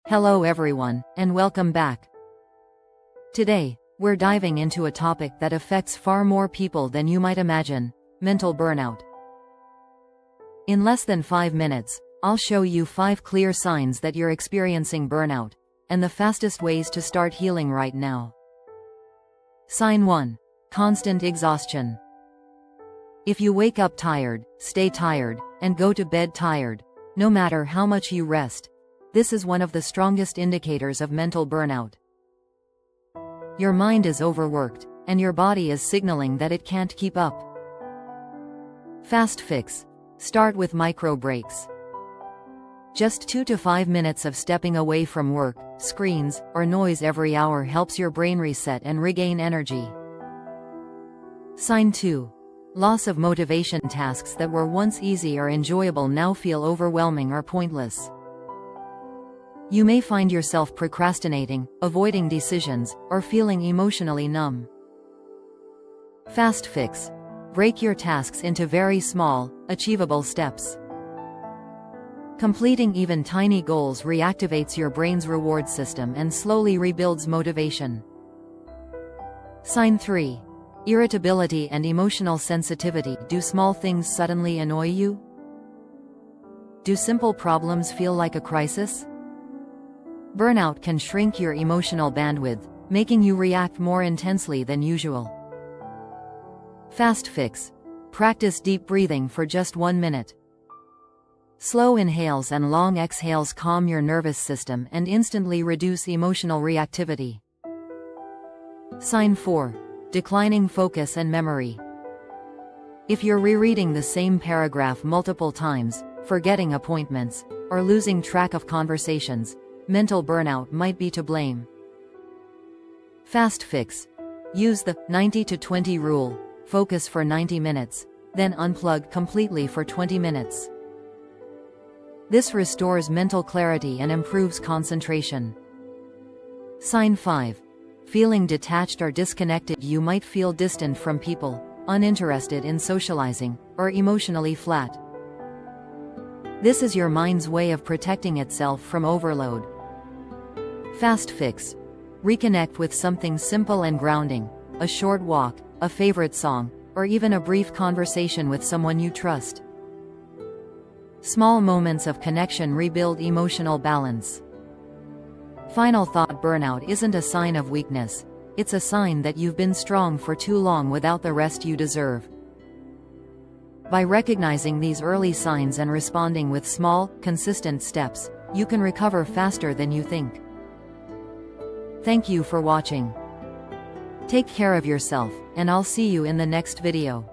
Hello everyone, and welcome back. Today, we're diving into a topic that affects far more people than you might imagine: mental burnout. In less than 5 minutes, I'll show you 5 clear signs that you're experiencing burnout, and the fastest ways to start healing right now. Sign 1. Constant exhaustion. If you wake up tired, stay tired, and go to bed tired, no matter how much you rest, this is one of the strongest indicators of mental burnout. Your mind is overworked, and your body is signaling that it can't keep up. Fast fix. Start with micro breaks. Just 2 to 5 minutes of stepping away from work, screens, or noise every hour helps your brain reset and regain energy. Sign 2. Loss of motivation. Tasks that were once easy or enjoyable now feel overwhelming or pointless. You may find yourself procrastinating, avoiding decisions, or feeling emotionally numb. Fast fix. Break your tasks into very small, achievable steps. Completing even tiny goals reactivates your brain's reward system and slowly rebuilds motivation. Sign 3. Irritability and emotional sensitivity. Do small things suddenly annoy you? Do simple problems feel like a crisis? Burnout can shrink your emotional bandwidth, making you react more intensely than usual. Fast fix. Practice deep breathing for just 1 minute. Slow inhales and long exhales calm your nervous system and instantly reduce emotional reactivity. Sign 4. Declining focus and memory. If you're rereading the same paragraph multiple times, forgetting appointments, or losing track of conversations, mental burnout might be to blame. Fast fix. Use the 90 to 20 rule. Focus for 90 minutes, then unplug completely for 20 minutes. This restores mental clarity and improves concentration. Sign 5. Feeling detached or disconnected. You might feel distant from people, uninterested in socializing, or emotionally flat. This is your mind's way of protecting itself from overload. Fast fix. Reconnect with something simple and grounding: a short walk, a favorite song, or even a brief conversation with someone you trust. Small moments of connection rebuild emotional balance. Final thought: burnout isn't a sign of weakness. It's a sign that you've been strong for too long without the rest you deserve. By recognizing these early signs and responding with small, consistent steps, you can recover faster than you think. Thank you for watching. Take care of yourself, and I'll see you in the next video.